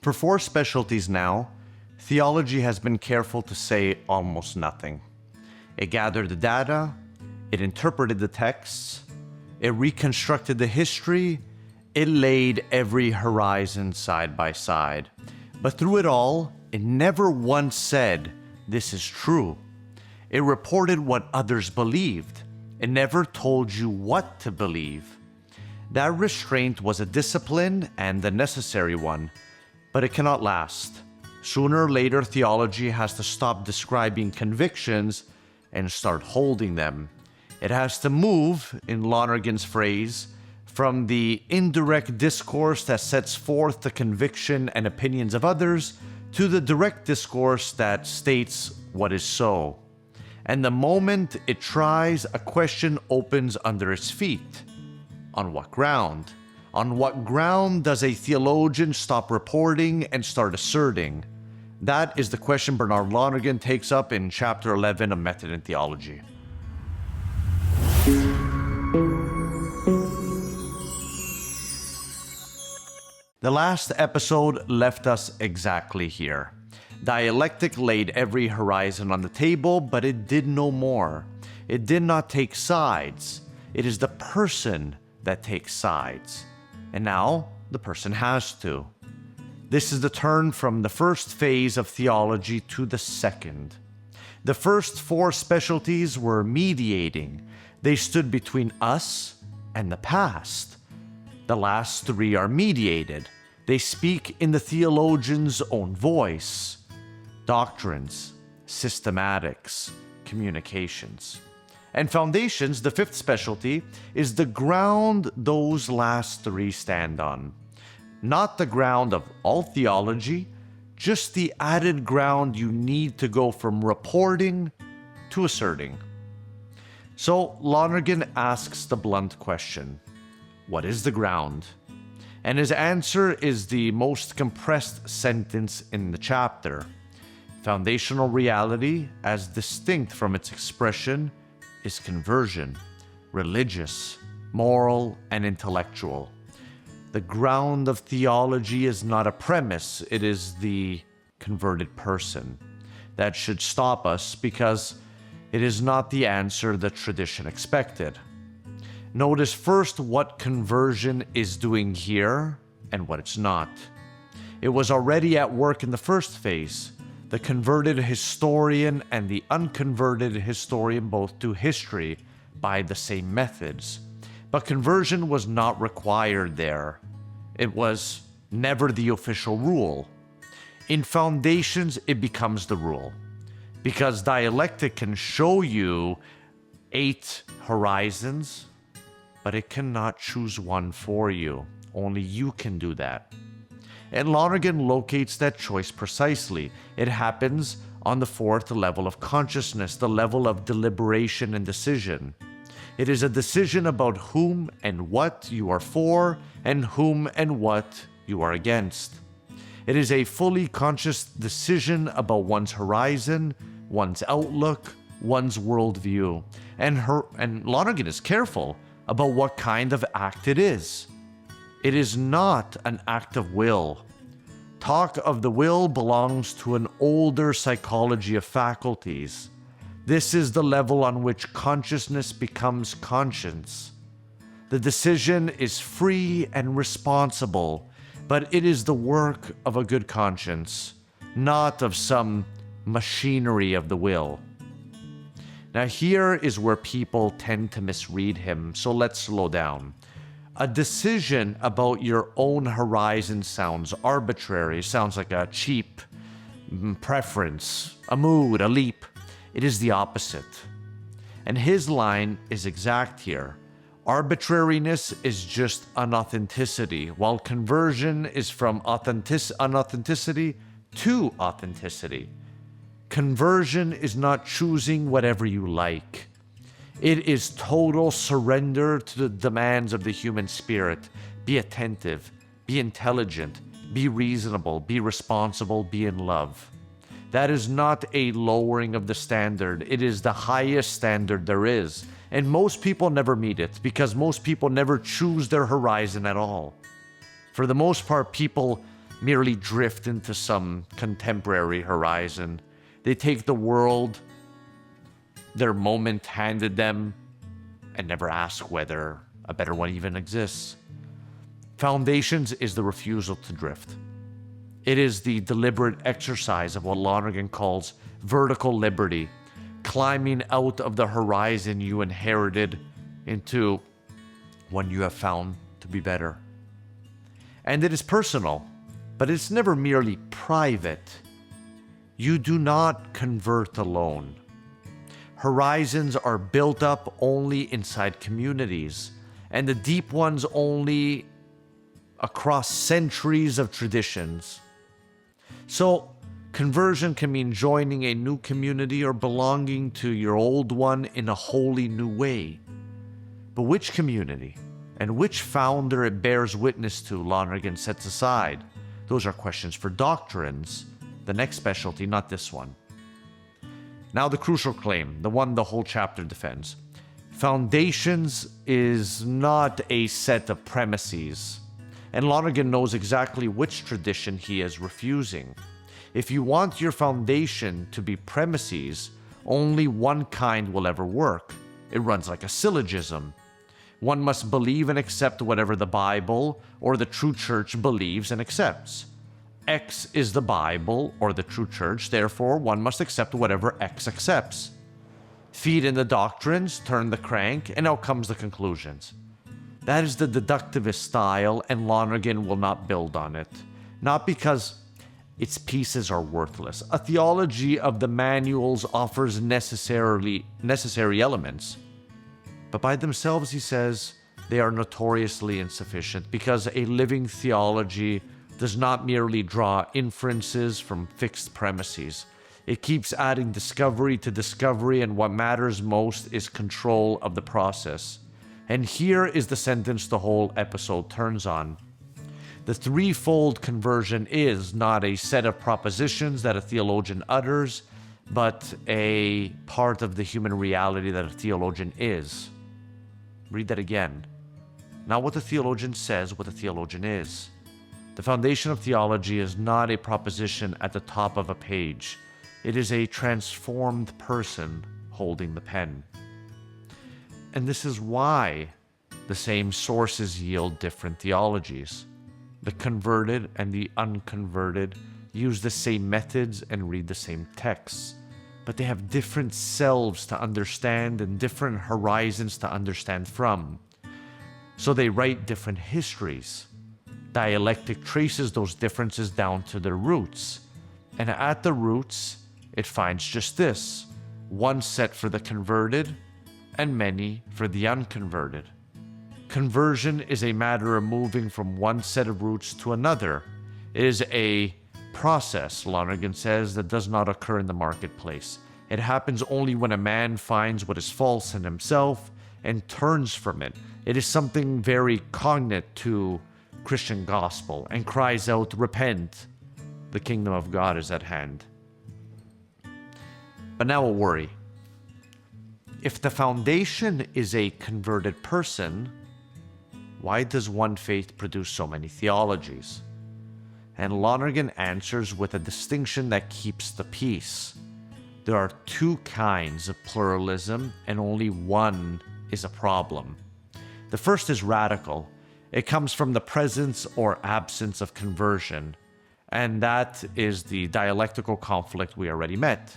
For 4 specialties now, theology has been careful to say almost nothing. It gathered the data, it interpreted the texts, it reconstructed the history, it laid every horizon side by side. But through it all, it never once said, "This is true." It reported what others believed. It never told you what to believe. That restraint was a discipline and a necessary one, but it cannot last. Sooner or later, theology has to stop describing convictions and start holding them. It has to move, in Lonergan's phrase, from the indirect discourse that sets forth the conviction and opinions of others to the direct discourse that states what is so. And the moment it tries, a question opens under its feet. On what ground? On what ground does a theologian stop reporting and start asserting? That is the question Bernard Lonergan takes up in chapter 11 of Method in Theology. The last episode left us exactly here. Dialectic laid every horizon on the table, but it did no more. It did not take sides. It is the person that takes sides. And now, the person has to. This is the turn from the first phase of theology to the second. The first 4 specialties were mediating. They stood between us and the past. The last 3 are mediated. They speak in the theologian's own voice. Doctrines, systematics, communications. And foundations, the 5th specialty, is the ground those last 3 stand on. Not the ground of all theology, just the added ground you need to go from reporting to asserting. So Lonergan asks the blunt question, what is the ground? And his answer is the most compressed sentence in the chapter. Foundational reality, as distinct from its expression, is conversion, religious, moral, and intellectual. The ground of theology is not a premise, it is the converted person. That should stop us because it is not the answer that tradition expected. Notice first what conversion is doing here and what it's not. It was already at work in the first phase. The converted historian and the unconverted historian both do history by the same methods. But conversion was not required there. It was never the official rule. In foundations, it becomes the rule. Because dialectic can show you 8 horizons, but it cannot choose one for you. Only you can do that. And Lonergan locates that choice precisely. It happens on the 4th level of consciousness, the level of deliberation and decision. It is a decision about whom and what you are for and whom and what you are against. It is a fully conscious decision about one's horizon, one's outlook, one's worldview. And Lonergan is careful about what kind of act it is. It is not an act of will. Talk of the will belongs to an older psychology of faculties. This is the level on which consciousness becomes conscience. The decision is free and responsible, but it is the work of a good conscience, not of some machinery of the will. Now here is where people tend to misread him, so let's slow down. A decision about your own horizon sounds arbitrary, sounds like a cheap preference, a mood, a leap. It is the opposite. And his line is exact here. Arbitrariness is just unauthenticity, while conversion is from unauthenticity to authenticity. Conversion is not choosing whatever you like. It is total surrender to the demands of the human spirit. Be attentive, be intelligent, be reasonable, be responsible, be in love. That is not a lowering of the standard. It is the highest standard there is. And most people never meet it because most people never choose their horizon at all. For the most part, people merely drift into some contemporary horizon. They take the world their moment handed them and never ask whether a better one even exists. Foundations is the refusal to drift. It is the deliberate exercise of what Lonergan calls vertical liberty, climbing out of the horizon you inherited into one you have found to be better. And it is personal, but it's never merely private. You do not convert alone. Horizons are built up only inside communities, and the deep ones only across centuries of traditions. So, conversion can mean joining a new community or belonging to your old one in a wholly new way. But which community and which founder it bears witness to, Lonergan sets aside. Those are questions for doctrines, the next specialty, not this one. Now the crucial claim, the one the whole chapter defends. Foundations is not a set of premises, and Lonergan knows exactly which tradition he is refusing. If you want your foundation to be premises, only one kind will ever work. It runs like a syllogism. One must believe and accept whatever the Bible or the true church believes and accepts. X is the Bible or the true church, therefore one must accept whatever X accepts. Feed in the doctrines, turn the crank, and out comes the conclusions. That is the deductivist style, and Lonergan will not build on it. Not because its pieces are worthless. A theology of the manuals offers necessary elements. But by themselves, he says, they are notoriously insufficient because a living theology does not merely draw inferences from fixed premises. It keeps adding discovery to discovery, and what matters most is control of the process. And here is the sentence the whole episode turns on. The threefold conversion is not a set of propositions that a theologian utters, but a part of the human reality that a theologian is. Read that again. Not what the theologian says, what the theologian is. The foundation of theology is not a proposition at the top of a page. It is a transformed person holding the pen. And this is why the same sources yield different theologies. The converted and the unconverted use the same methods and read the same texts, but they have different selves to understand and different horizons to understand from. So they write different histories. Dialectic traces those differences down to their roots. And at the roots, it finds just this: one set for the converted and many for the unconverted. Conversion is a matter of moving from one set of roots to another. It is a process, Lonergan says, that does not occur in the marketplace. It happens only when a man finds what is false in himself and turns from it. It is something very cognate to Christian gospel and cries out, "Repent, the kingdom of God is at hand." But now a worry. If the foundation is a converted person, why does one faith produce so many theologies? And Lonergan answers with a distinction that keeps the peace. There are two kinds of pluralism, and only one is a problem. The first is radical. It comes from the presence or absence of conversion, and that is the dialectical conflict we already met.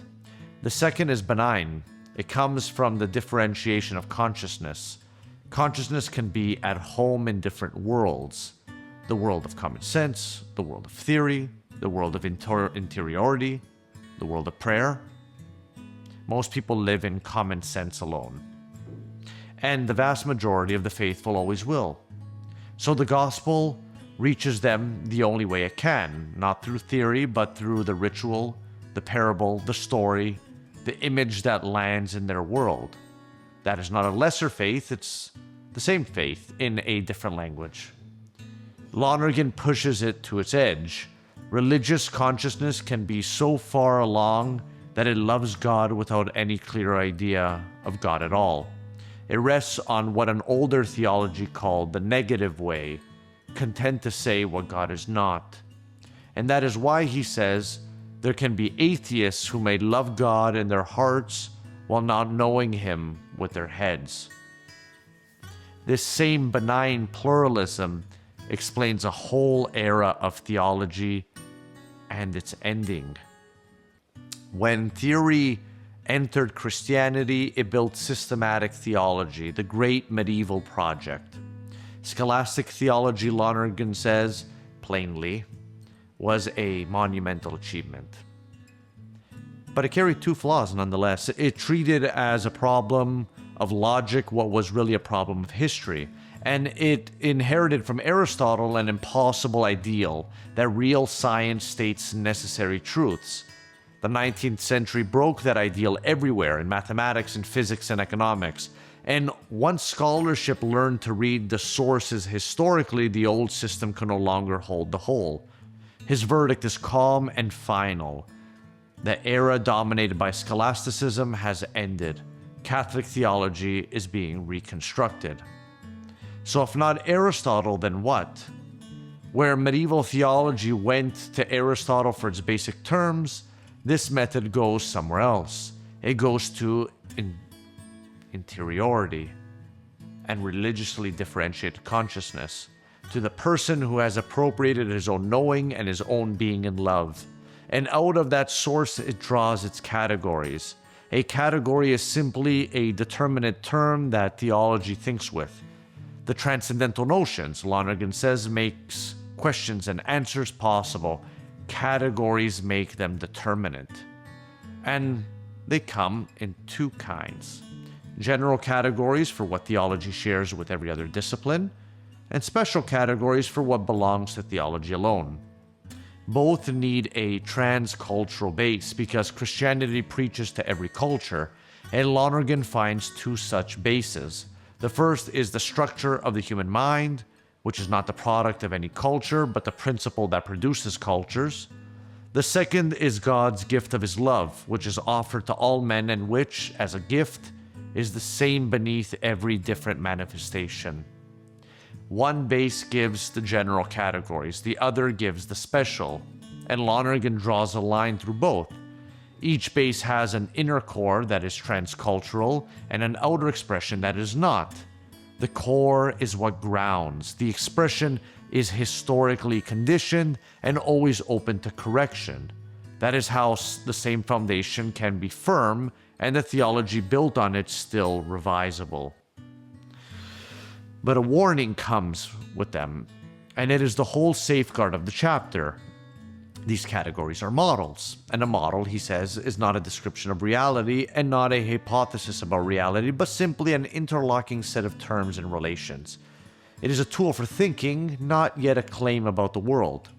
The second is benign. It comes from the differentiation of consciousness. Consciousness can be at home in different worlds. The world of common sense, the world of theory, the world of interiority, the world of prayer. Most people live in common sense alone. And the vast majority of the faithful always will. So the gospel reaches them the only way it can, not through theory, but through the ritual, the parable, the story, the image that lands in their world. That is not a lesser faith, it's the same faith in a different language. Lonergan pushes it to its edge. Religious consciousness can be so far along that it loves God without any clear idea of God at all. It rests on what an older theology called the negative way, content to say what God is not. And that is why he says there can be atheists who may love God in their hearts while not knowing him with their heads. This same benign pluralism explains a whole era of theology and its ending. When theory entered Christianity, it built systematic theology, the great medieval project. Scholastic theology, Lonergan says, plainly, was a monumental achievement. But it carried two flaws nonetheless. It treated as a problem of logic what was really a problem of history. And it inherited from Aristotle an impossible ideal that real science states necessary truths. The 19th century broke that ideal everywhere in mathematics and physics and economics. And once scholarship learned to read the sources historically, the old system could no longer hold the whole. His verdict is calm and final. The era dominated by scholasticism has ended. Catholic theology is being reconstructed. So if not Aristotle, then what? Where medieval theology went to Aristotle for its basic terms, this method goes somewhere else. It goes to interiority and religiously differentiated consciousness, to the person who has appropriated his own knowing and his own being in love. And out of that source, it draws its categories. A category is simply a determinate term that theology thinks with. The transcendental notions, Lonergan says, makes questions and answers possible. Categories make them determinate. And they come in two kinds. General categories for what theology shares with every other discipline, and special categories for what belongs to theology alone. Both need a transcultural base because Christianity preaches to every culture, and Lonergan finds two such bases. The first is the structure of the human mind, which is not the product of any culture, but the principle that produces cultures. The second is God's gift of his love, which is offered to all men and which, as a gift, is the same beneath every different manifestation. One base gives the general categories, the other gives the special, and Lonergan draws a line through both. Each base has an inner core that is transcultural and an outer expression that is not. The core is what grounds. The expression is historically conditioned and always open to correction. That is how the same foundation can be firm and the theology built on it still revisable. But a warning comes with them, and it is the whole safeguard of the chapter. These categories are models, and a model, he says, is not a description of reality and not a hypothesis about reality, but simply an interlocking set of terms and relations. It is a tool for thinking, not yet a claim about the world.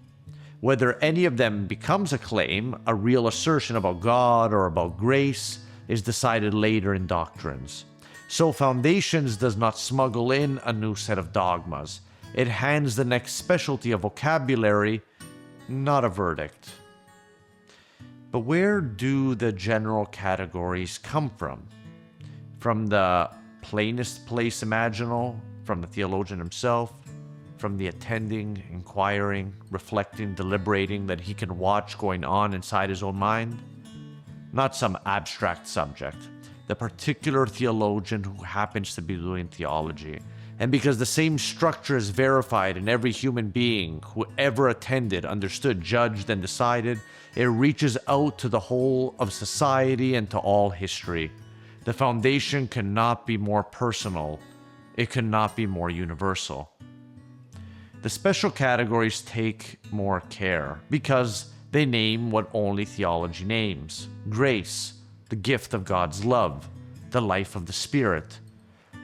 Whether any of them becomes a claim, a real assertion about God or about grace, is decided later in doctrines. So Foundations does not smuggle in a new set of dogmas. It hands the next specialty a vocabulary, not a verdict. But where do the general categories come from? From the plainest place imaginable, from the theologian himself, from the attending, inquiring, reflecting, deliberating that he can watch going on inside his own mind? Not some abstract subject. The particular theologian who happens to be doing theology. And because the same structure is verified in every human being who ever attended, understood, judged, and decided, it reaches out to the whole of society and to all history. The foundation cannot be more personal. It cannot be more universal. The special categories take more care because they name what only theology names: grace, the gift of God's love, the life of the Spirit.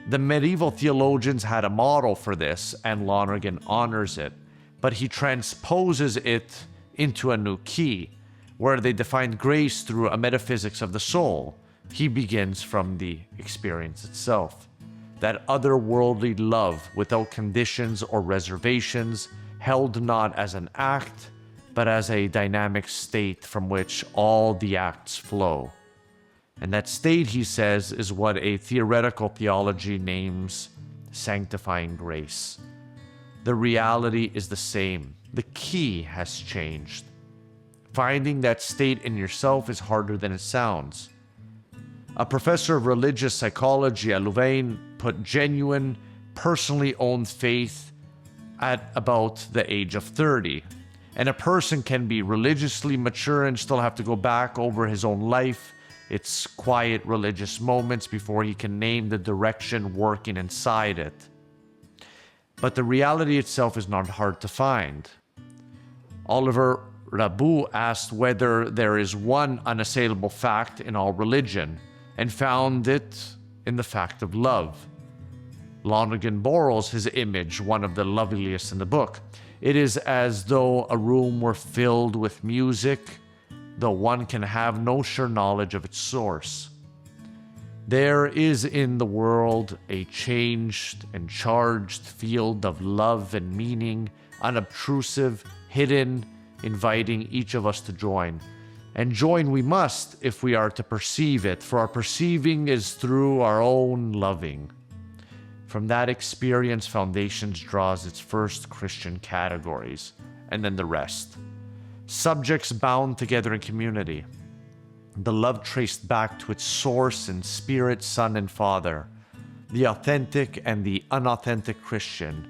The medieval theologians had a model for this, and Lonergan honors it, but he transposes it into a new key, where they defined grace through a metaphysics of the soul. He begins from the experience itself. That otherworldly love without conditions or reservations, held not as an act, but as a dynamic state from which all the acts flow. And that state, he says, is what a theoretical theology names sanctifying grace. The reality is the same. The key has changed. Finding that state in yourself is harder than it sounds. A professor of religious psychology at Louvain put genuine, personally owned faith at about the age of 30. And a person can be religiously mature and still have to go back over his own life, its quiet religious moments, before he can name the direction working inside it. But the reality itself is not hard to find. Oliver Rabu asked whether there is one unassailable fact in all religion, and found it in the fact of love. Lonergan borrows his image, one of the loveliest in the book. It is as though a room were filled with music, though one can have no sure knowledge of its source. There is in the world a changed and charged field of love and meaning, unobtrusive, hidden, inviting each of us to join. And join we must if we are to perceive it, for our perceiving is through our own loving. From that experience, Foundations draws its first Christian categories, and then the rest. Subjects bound together in community. The love traced back to its source in Spirit, Son, and Father. The authentic and the unauthentic Christian.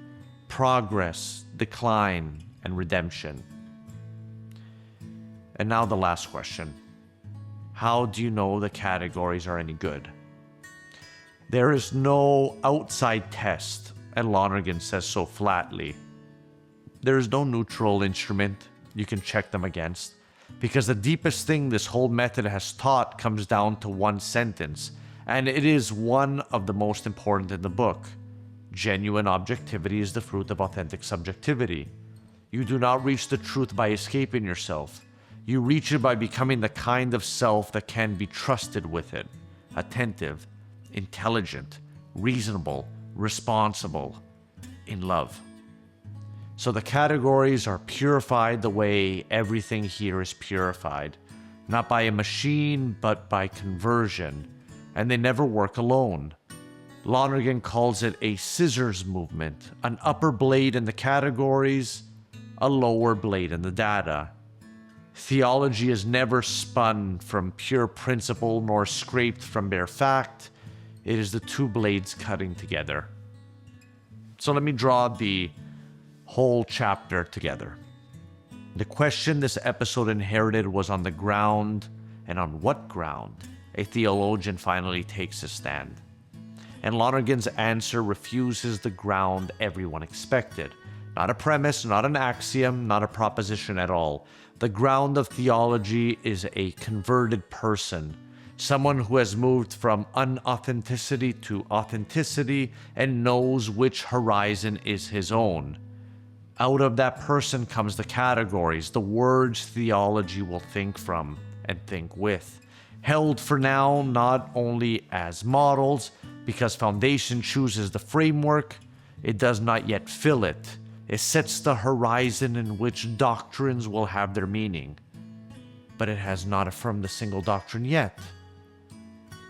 Progress, decline, and redemption. And now the last question. How do you know the categories are any good? There is no outside test, and Lonergan says so flatly. There is no neutral instrument you can check them against, because the deepest thing this whole method has taught comes down to one sentence, and it is one of the most important in the book. Genuine objectivity is the fruit of authentic subjectivity. You do not reach the truth by escaping yourself. You reach it by becoming the kind of self that can be trusted with it, attentive, intelligent, reasonable, responsible, in love. So the categories are purified the way everything here is purified, not by a machine, but by conversion, and they never work alone. Lonergan calls it a scissors movement, an upper blade in the categories, a lower blade in the data. Theology is never spun from pure principle nor scraped from bare fact. It is the two blades cutting together. So let me draw the whole chapter together. The question this episode inherited was on the ground, and on what ground a theologian finally takes his stand. And Lonergan's answer refuses the ground everyone expected. Not a premise, not an axiom, not a proposition at all. The ground of theology is a converted person, someone who has moved from unauthenticity to authenticity and knows which horizon is his own. Out of that person comes the categories, the words theology will think from and think with. Held for now not only as models, because Foundation chooses the framework, it does not yet fill it. It sets the horizon in which doctrines will have their meaning. But it has not affirmed a single doctrine yet.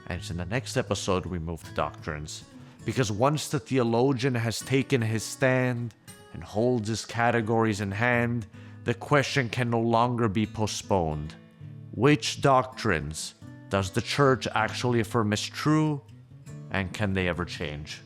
And it's in the next episode we move to doctrines. Because once the theologian has taken his stand and holds his categories in hand, the question can no longer be postponed. Which doctrines does the church actually affirm as true, and can they ever change?